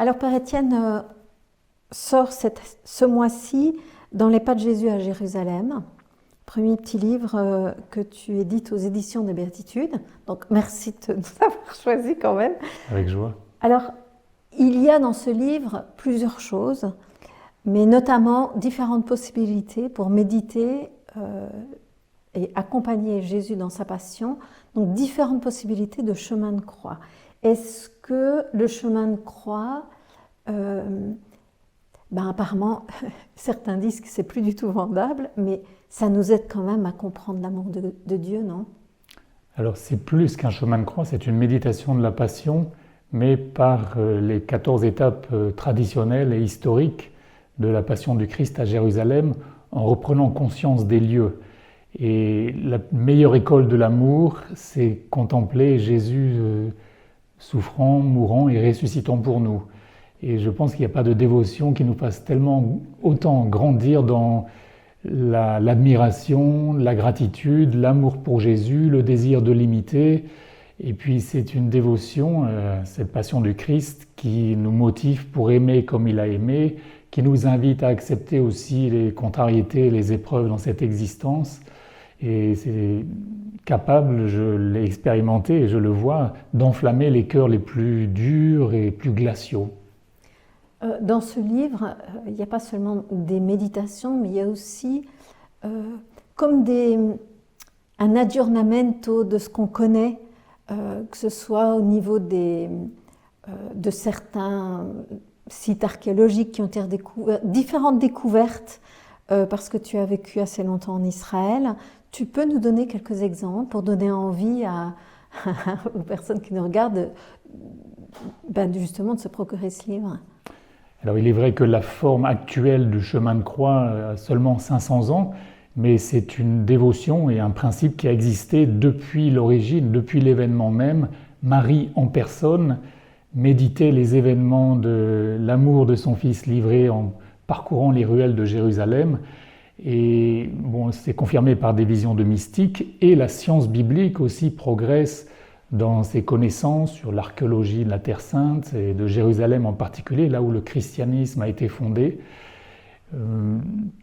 Alors, Père Étienne sort ce mois-ci dans les pas de Jésus à Jérusalem. Premier petit livre que tu édites aux éditions des Béatitudes. Donc, merci de nous avoir choisi quand même. Avec joie. Alors, il y a dans ce livre plusieurs choses, mais notamment différentes possibilités pour méditer et accompagner Jésus dans sa passion. Donc, différentes possibilités de chemin de croix. Est-ce que le chemin de croix, apparemment, certains disent que c'est plus du tout vendable, mais ça nous aide quand même à comprendre l'amour de Dieu, non? Alors c'est plus qu'un chemin de croix, c'est une méditation de la passion, mais par les 14 étapes traditionnelles et historiques de la passion du Christ à Jérusalem, en reprenant conscience des lieux. Et la meilleure école de l'amour, c'est contempler Jésus souffrant, mourant et ressuscitant pour nous. Et je pense qu'il n'y a pas de dévotion qui nous fasse tellement autant grandir dans l'admiration, la gratitude, l'amour pour Jésus, le désir de l'imiter. Et puis c'est une dévotion, cette passion du Christ qui nous motive pour aimer comme il a aimé, qui nous invite à accepter aussi les contrariétés, les épreuves dans cette existence. Et c'est capable, je l'ai expérimenté et je le vois, d'enflammer les cœurs les plus durs et plus glaciaux. Dans ce livre, il n'y a pas seulement des méditations, mais il y a aussi comme un aggiornamento de ce qu'on connaît, que ce soit au niveau de certains sites archéologiques qui ont été redécouverts, différentes découvertes, parce que tu as vécu assez longtemps en Israël. Tu peux nous donner quelques exemples pour donner envie aux personnes qui nous regardent justement de se procurer ce livre? Alors il est vrai que la forme actuelle du chemin de croix a seulement 500 ans, mais c'est une dévotion et un principe qui a existé depuis l'origine, depuis l'événement même. Marie en personne méditait les événements de l'amour de son fils livré en parcourant les ruelles de Jérusalem. Et bon, c'est confirmé par des visions de mystiques, et la science biblique aussi progresse dans ses connaissances sur l'archéologie de la Terre Sainte et de Jérusalem en particulier, là où le christianisme a été fondé.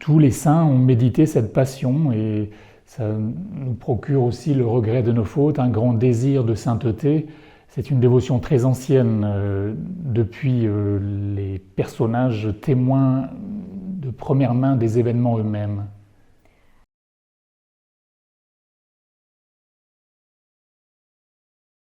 Tous les saints ont médité cette passion et ça nous procure aussi le regret de nos fautes, un grand désir de sainteté. C'est une dévotion très ancienne depuis les personnages témoins de première main des événements eux-mêmes.